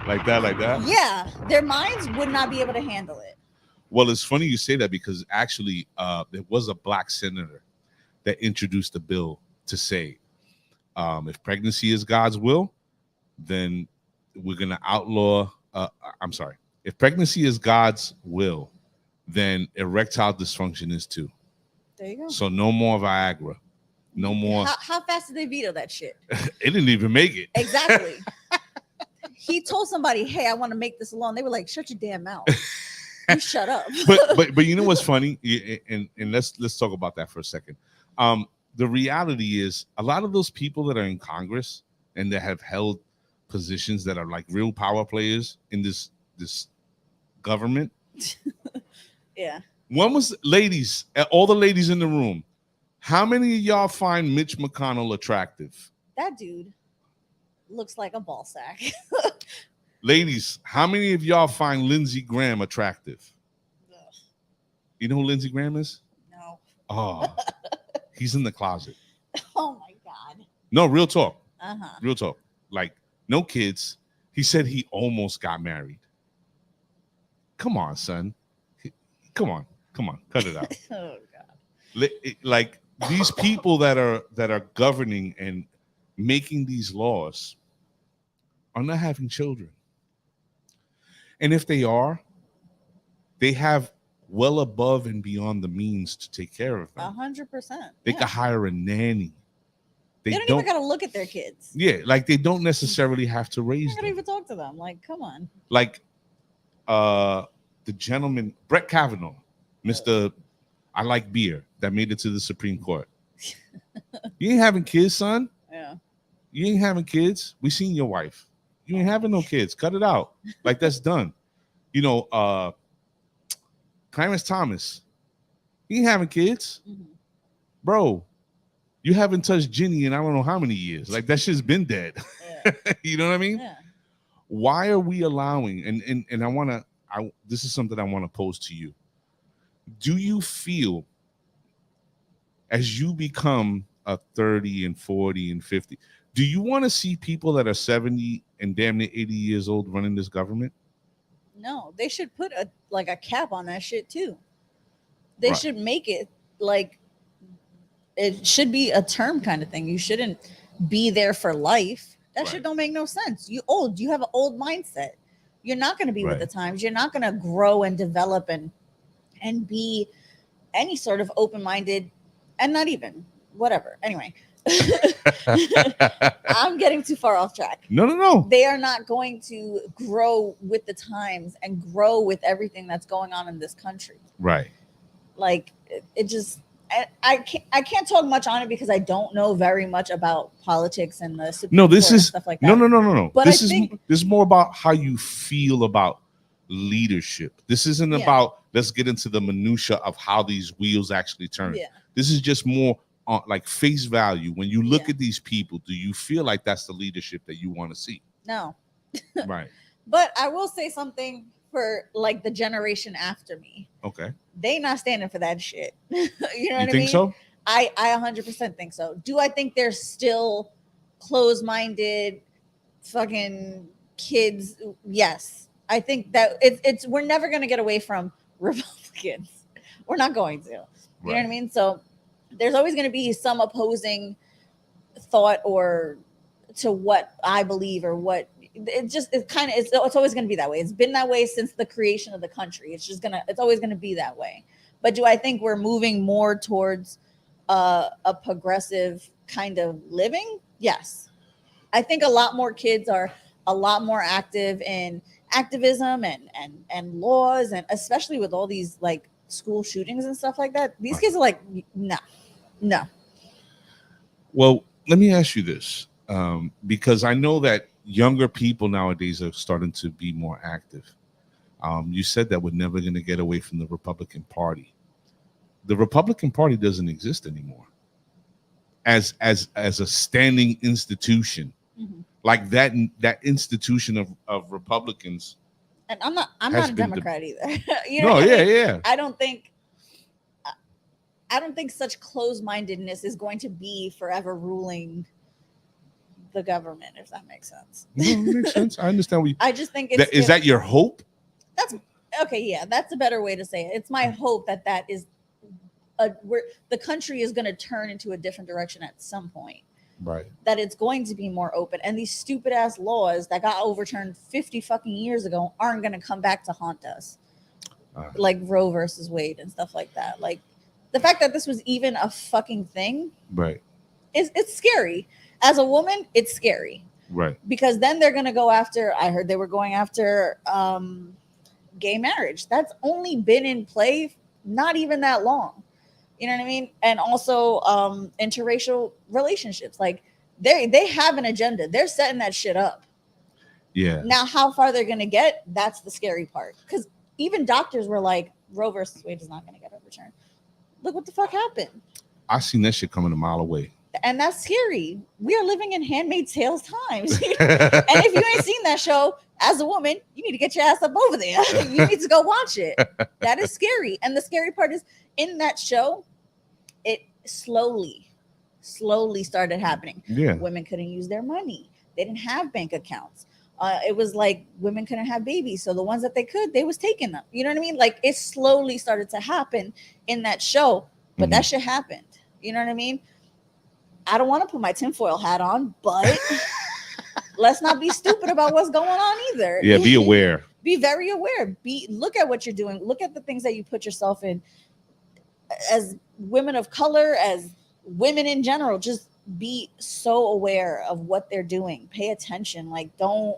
Like that. Yeah, their minds would not be able to handle it. Well, it's funny you say that because actually there was a black senator that introduced a bill to say if pregnancy is God's will, then we're going to outlaw. If pregnancy is God's will, then erectile dysfunction is too. There you go. So no more Viagra. No more. How fast did they veto that shit? It didn't even make it. Exactly. He told somebody, hey, I want to make this alone. They were like, shut your damn mouth. You shut up. but you know what's funny? And let's talk about that for a second. The reality is a lot of those people that are in Congress and that have held positions that are like real power players in this government. Yeah. One was ladies, all the ladies in the room. How many of y'all find Mitch McConnell attractive? That dude looks like a ball sack. Ladies, how many of y'all find Lindsey Graham attractive? Ugh. You know who Lindsey Graham is? No. Oh, he's in the closet. Oh my God. No, real talk. Uh-huh. Real talk. Like, no kids. He said he almost got married. Come on, son. Come on. Cut it out. Oh God. Like these people that are governing and making these laws are not having children. And if they are, they have well above and beyond the means to take care of them. 100%. They could hire a nanny. They don't even gotta look at their kids. Yeah, like they don't necessarily have to raise They them. don't even talk to them. Like, come on. Like the gentleman, Brett Kavanaugh, Mr. I like beer, that made it to the Supreme Court. You ain't having kids, son. Yeah. You ain't having kids. We seen your wife. You ain't having no kids. Cut it out. Like, that's done. You know, Clarence Thomas, he ain't having kids. Mm-hmm. Bro, you haven't touched Ginny in I don't know how many years. Like, that shit's been dead. Yeah. You know what I mean? Yeah. Why are we allowing, and this is something I want to pose to you. Do you feel as you become a 30 and 40 and 50, do you want to see people that are 70 and damn near 80 years old running this government? No, they should put a cap on that shit too. They should make it like it should be a term kind of thing. You shouldn't be there for life. That shit don't make no sense. You old, you have an old mindset. You're not going to be with the times. You're not going to grow and develop and be any sort of open-minded and not even whatever. Anyway, I'm getting too far off track. No. They are not going to grow with the times and grow with everything that's going on in this country. Right. Like it just, I can't talk much on it because I don't know very much about politics and the Supreme Court and stuff like that. No. But this this is more about how you feel about leadership. This isn't about let's get into the minutia of how these wheels actually turn. Yeah. This is just more like face value. When you look at these people, do you feel like that's the leadership that you want to see? No. Right. But I will say something for like the generation after me. Okay. They not standing for that shit. You know what I mean? You think so? I 100% think so. Do I think they're still closed-minded fucking kids? Yes. I think that it's we're never going to get away from Republicans. We're not going to. You know what I mean? So there's always going to be some opposing thought or to what I believe or what it's always going to be that way. It's been that way since the creation of the country. It's always going to be that way. But do I think we're moving more towards a progressive kind of living? Yes. I think a lot more kids are a lot more active in activism and laws, and especially with all these like school shootings and stuff like that. These kids are like, no, no. Well, let me ask you this, because I know that younger people nowadays are starting to be more active. You said that we're never going to get away from the Republican Party. The Republican Party doesn't exist anymore as a standing institution. Mhm. Like that institution of Republicans. And I'm not Has a been Democrat either. You No, what I yeah, mean? yeah. I don't think such closed-mindedness is going to be forever ruling the government, if that makes sense. No, it makes sense. I understand what you. I just think Is that your hope? that's okay. Yeah, that's a better way to say it. It's my hope that is where the country is going to turn into a different direction at some point. Right. That it's going to be more open, and these stupid ass laws that got overturned 50 fucking years ago aren't going to come back to haunt us, like Roe versus Wade and stuff like that. Like the fact that this was even a fucking thing, Right. it's scary. As a woman, it's scary. Right. Because then they're going to go after. I heard they were going after gay marriage. That's only been in play not even that long. You know what I mean? And also interracial relationships. Like they have an agenda. They're setting that shit up. Yeah. Now, how far they're going to get, that's the scary part. Because even doctors were like, Roe versus Wade is not going to get overturned. Look what the fuck happened. I seen that shit coming a mile away. And that's scary. We are living in Handmaid's Tales times. And if you ain't seen that show, as a woman, you need to get your ass up over there. You need to go watch it. That is scary. And the scary part is in that show, it slowly started happening. Yeah. Women couldn't use their money. They didn't have bank accounts. It was like women couldn't have babies. So the ones that they could, they was taking them. You know what I mean? Like it slowly started to happen in that show. But that shit happened. You know what I mean? I don't want to put my tinfoil hat on, but let's not be stupid about what's going on either. Yeah, be aware. Be very aware. Look at what you're doing. Look at the things that you put yourself in. As women of color, as women in general, just be so aware of what they're doing. Pay attention. Like don't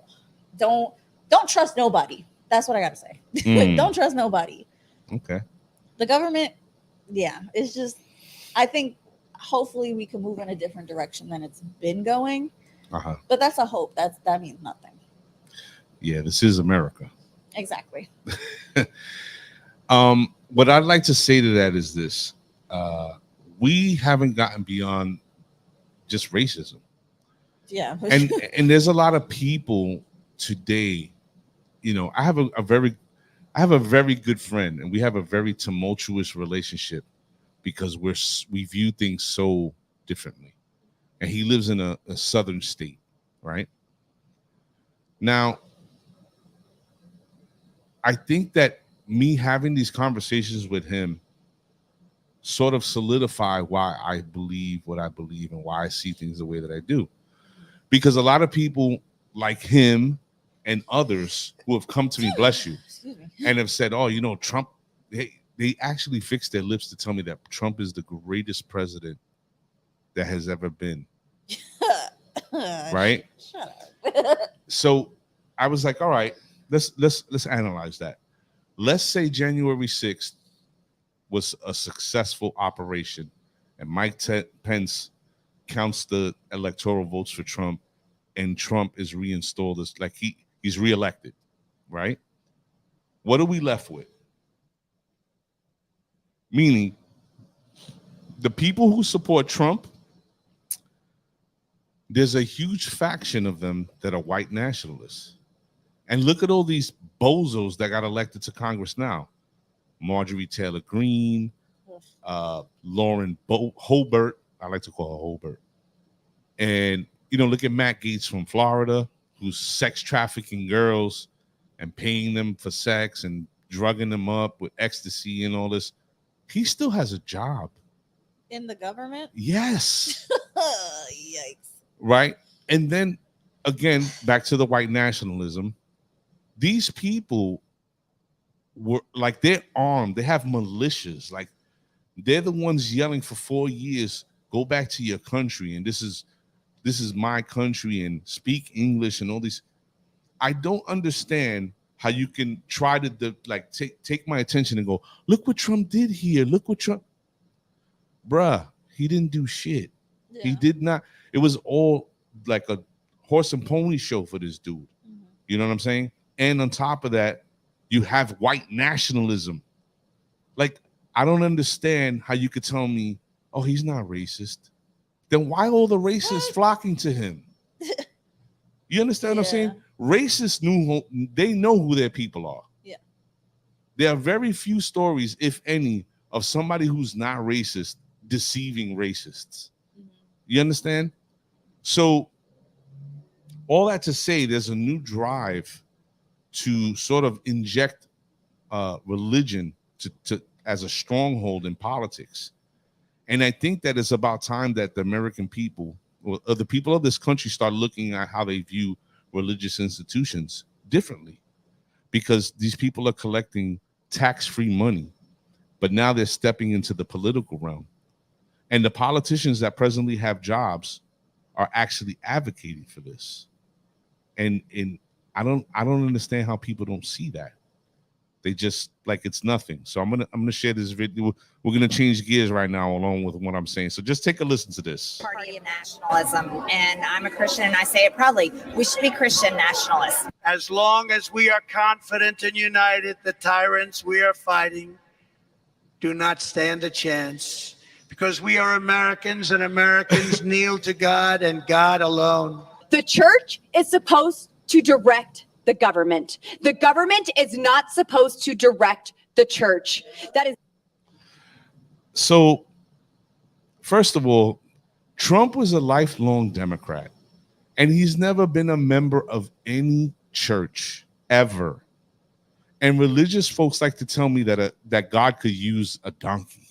trust nobody. That's what I gotta say. Don't trust nobody. Okay. The government, yeah, it's just. I think hopefully we can move in a different direction than it's been going. But that's a hope. That means nothing. Yeah, this is America. Exactly. What I'd like to say to that is this. We haven't gotten beyond just racism. Yeah. And there's a lot of people today, you know, I have a very good friend, and we have a very tumultuous relationship because we view things so differently. And he lives in a southern state, right? Now, I think that me having these conversations with him sort of solidify why I believe what I believe and why I see things the way that I do. Because a lot of people like him and others who have come to me, bless you, and have said, oh, you know, Trump, they actually fixed their lips to tell me that Trump is the greatest president that has ever been. Right? Shut up. So I was like, all right, let's analyze that. Let's say January 6th was a successful operation and Mike Pence counts the electoral votes for Trump and Trump is reinstalled as like he's reelected, right? What are we left with? Meaning the people who support Trump, there's a huge faction of them that are white nationalists. And look at all these bozos that got elected to Congress now. Marjorie Taylor Greene, Lauren Hobart. I like to call her Hobart. And, you know, look at Matt Gaetz from Florida, who's sex trafficking girls and paying them for sex and drugging them up with ecstasy and all this. He still has a job. In the government? Yes. Yikes. Right? And then, again, back to the white nationalism. These people were like, they're armed. They have militias. Like, they're the ones yelling for 4 years, go back to your country. And this is this is my country and speak English and all these. I don't understand how you can try to like take my attention and go, look what Trump did here. Look what Trump, bruh, he didn't do shit. Yeah. He did not. It was all like a horse and pony show for this dude. Mhm. You know what I'm saying? And on top of that, you have white nationalism. Like, I don't understand how you could tell me, oh, he's not racist. Then why all the racists flocking to him? You understand what I'm saying? Racists they know who their people are. Yeah. There are very few stories, if any, of somebody who's not racist deceiving racists. Mm-hmm. You understand? So all that to say, there's a new drive to sort of inject religion to as a stronghold in politics. And I think that it's about time that the American people, or the people of this country, start looking at how they view religious institutions differently, because these people are collecting tax-free money, but now they're stepping into the political realm. And the politicians that presently have jobs are actually advocating for this. And I don't understand how people don't see that. They just like it's nothing. So I'm gonna share this video. We're gonna change gears right now along with what I'm saying. So just take a listen to this. Party of nationalism, and I'm a Christian and I say it proudly. We should be Christian nationalists. As long as we are confident and united, the tyrants we are fighting do not stand a chance, because we are Americans and Americans kneel to God and God alone. The church is supposed to direct the government. The government is not supposed to direct the church. That is. So, first of all, Trump was a lifelong Democrat, and he's never been a member of any church ever. And religious folks like to tell me that God could use a donkey.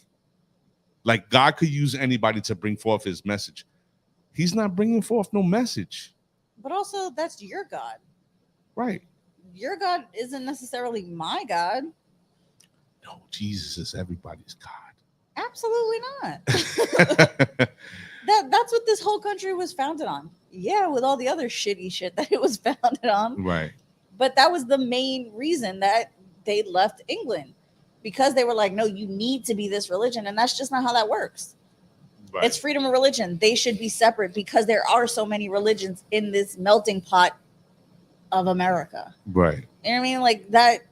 Like God could use anybody to bring forth his message. He's not bringing forth no message. But also, that's your God. Right. Your God isn't necessarily my God. No, Jesus is everybody's God. Absolutely not. That's what this whole country was founded on. Yeah, with all the other shitty shit that it was founded on. Right. But that was the main reason that they left England, because they were like, no, you need to be this religion. And that's just not how that works. Right. It's freedom of religion. They should be separate, because there are so many religions in this melting pot of America. Right. You know what I mean? Like that,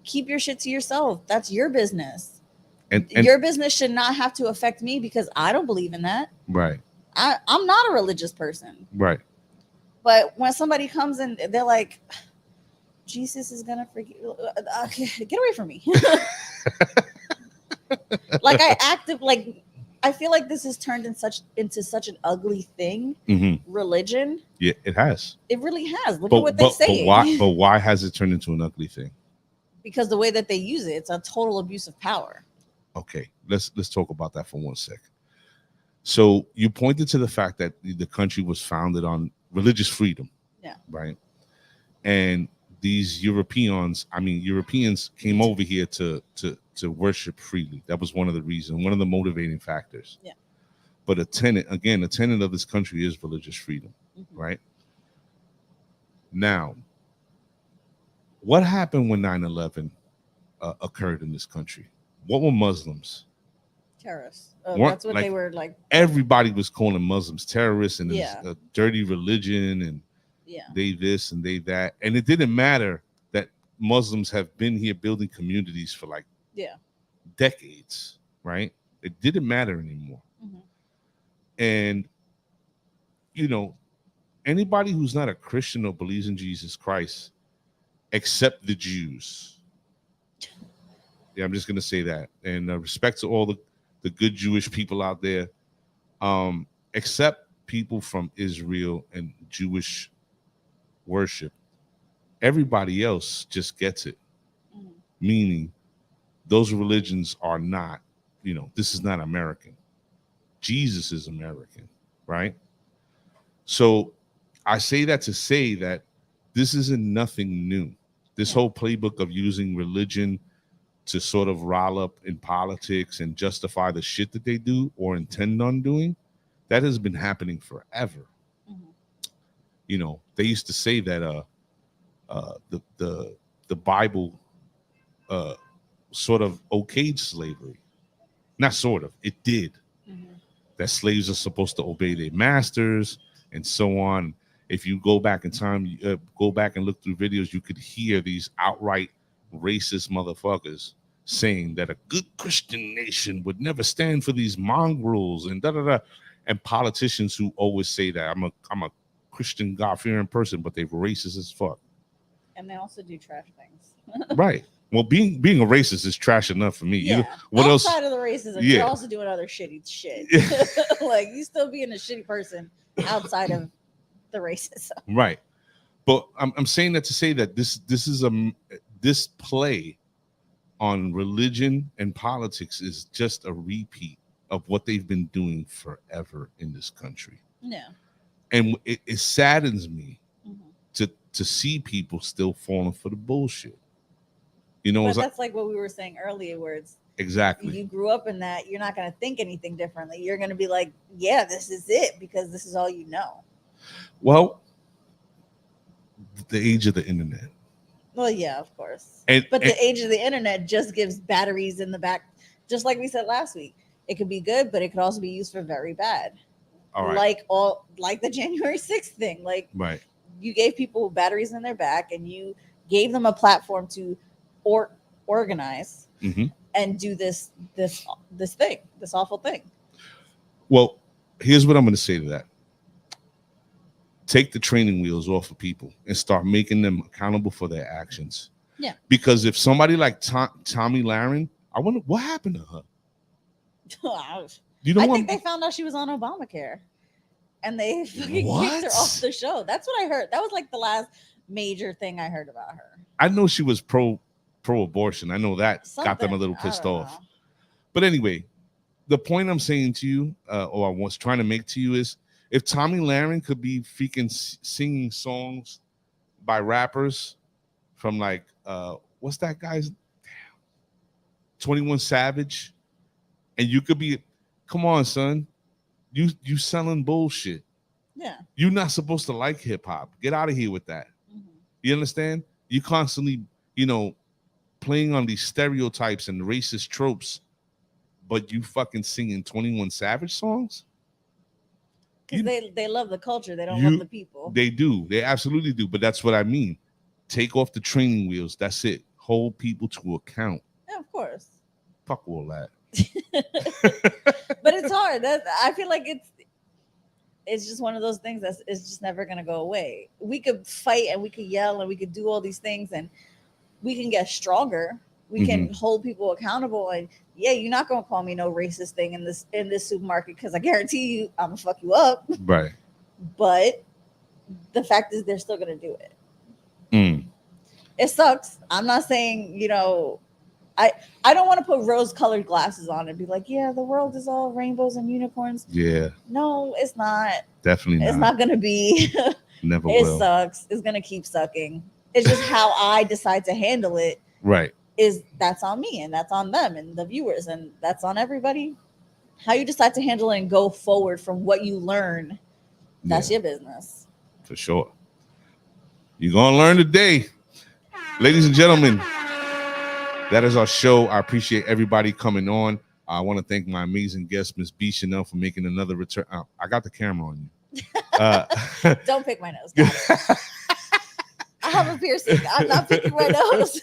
keep your shit to yourself. That's your business. And your business should not have to affect me, because I don't believe in that. Right. I'm not a religious person. Right. But when somebody comes and they're like, Jesus is gonna forgive, okay, get away from me. Like I feel like this has turned into such an ugly thing. Mm-hmm. Religion. Yeah, it has. It really has. Look at what they say. But why has it turned into an ugly thing? Because the way that they use it, it's a total abuse of power. Okay, let's talk about that for 1 second. So you pointed to the fact that the country was founded on religious freedom. Yeah. Right. And these Europeans came over here to worship freely. That was one of the reasons, one of the motivating factors. Yeah. But a tenet of this country is religious freedom, mm-hmm. right? Now, what happened when 9/11 occurred in this country? What were Muslims? Terrorists. That's what they were like. Everybody was calling Muslims terrorists, and it's a dirty religion, and they this and they that. And it didn't matter that Muslims have been here building communities for like decades, right? It didn't matter anymore. Mm-hmm. And, you know, anybody who's not a Christian or believes in Jesus Christ, except the Jews. Yeah, I'm just going to say that. And respect to all the good Jewish people out there, except people from Israel and Jewish worship. Everybody else just gets it. Mm-hmm. Meaning, those religions are not, this is not American. Jesus is American, right? So I say that to say that this isn't nothing new. This whole playbook of using religion to sort of rile up in politics and justify the shit that they do or intend on doing, That has been happening forever. Mhm. You know, they used to say that the Bible sort of okayed slavery. Not sort of, it did. Mhm. That slaves are supposed to obey their masters and so on. If you go back in time, go back and look through videos, you could hear these outright racist motherfuckers saying that a good Christian nation would never stand for these mongrels and da da da. And politicians who always say that I'm a Christian God-fearing person, but they're racist as fuck. And they also do trash things. Right. Well, being a racist is trash enough for me. Yeah. You, what else? Outside of the racism, Yeah. you're also doing other shitty shit. Like you still being a shitty person outside of the racism. Right. But I'm saying that to say that this is this play on religion and politics is just a repeat of what they've been doing forever in this country. Yeah. And it saddens me Mhm. to see people still falling for the bullshit. You know, But it's like, that's like what we were saying earlier, where it's exactly. you grew up in that, you're not going to think anything differently. You're going to be like, yeah, this is it because this is all you know. Well, the age of the internet. Well, yeah, of course. And, But the age of the internet just gives batteries in the back, just like we said last week. It could be good, but it could also be used for very bad. all right. Like the January 6th thing. Like Right. you gave people batteries in their back and you gave them a platform to organize Mhm. and do this thing, this awful thing. Well, here's what I'm going to say to that. Take the training wheels off of people and start making them accountable for their actions. Yeah. Because if somebody like Tommy Lahren, I wonder what happened to her. You know I what? think they found out she was on Obamacare and they fucking kicked What? her off the show. That's what I heard. That was like the last major thing I heard about her. I know she was pro-abortion. I know that got them a Something. little I pissed don't off. know. But anyway, the point I'm saying to you, or I was trying to make to you is, if Tommy Lahren could be freaking singing songs by rappers from like, what's that guy's? 21 Savage, and you could be, come on, son, you selling bullshit. Yeah. You're not supposed to like hip hop. Get out of here with that. Mhm. You understand? You constantly, playing on these stereotypes and racist tropes, but you fucking singing 21 Savage songs? Because they love the culture. They don't love the people. They do. They absolutely do. But that's what I mean. Take off the training wheels. That's it. Hold people to account. Yeah, of course. Fuck all that. But it's hard. I feel like it's just one of those things that's it's just never gonna go away. We could fight and we could yell and we could do all these things and we can get stronger. We can hold people accountable. And yeah, you're not gonna call me no racist thing in this supermarket because I guarantee you I'm gonna fuck you up. Right. But the fact is they're still gonna do it. Mm. It sucks. I'm not saying, I don't want to put rose-colored glasses on and be like, yeah, the world is all rainbows and unicorns. Yeah. No, it's not. Definitely not. It's not gonna be. Never It will. sucks. It's gonna keep sucking. It's just how I decide to handle it. Right. That's on me and that's on them and the viewers and that's on everybody. How you decide to handle it and go forward from what you learn, that's your business. For sure. You're gonna learn today. Ladies and gentlemen, that is our show. I appreciate everybody coming on. I want to thank my amazing guest, Miss B. Chanel, for making another return. I got the camera on you. Don't pick my nose. Got it. I have a piercing. I'm not picking my nose.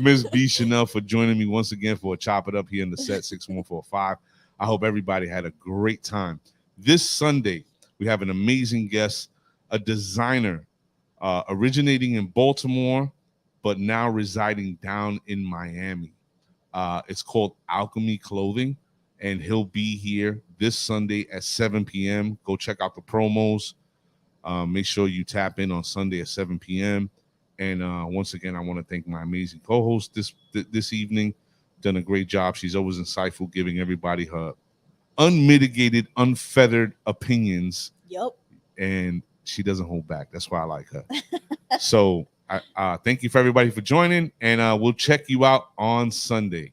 Miss B. Chanel for joining me once again for a Chop It Up here in the set 6145. I hope everybody had a great time. This Sunday, we have an amazing guest, a designer originating in Baltimore, but now residing down in Miami. It's called Alchemy Clothing, and he'll be here this Sunday at 7 p.m. Go check out the promos. Make sure you tap in on Sunday at 7 p.m. And once again, I want to thank my amazing co-host this evening. Done a great job. She's always insightful, giving everybody her unmitigated, unfeathered opinions. Yep. And she doesn't hold back. That's why I like her. So I thank you for everybody for joining, and we'll check you out on Sunday.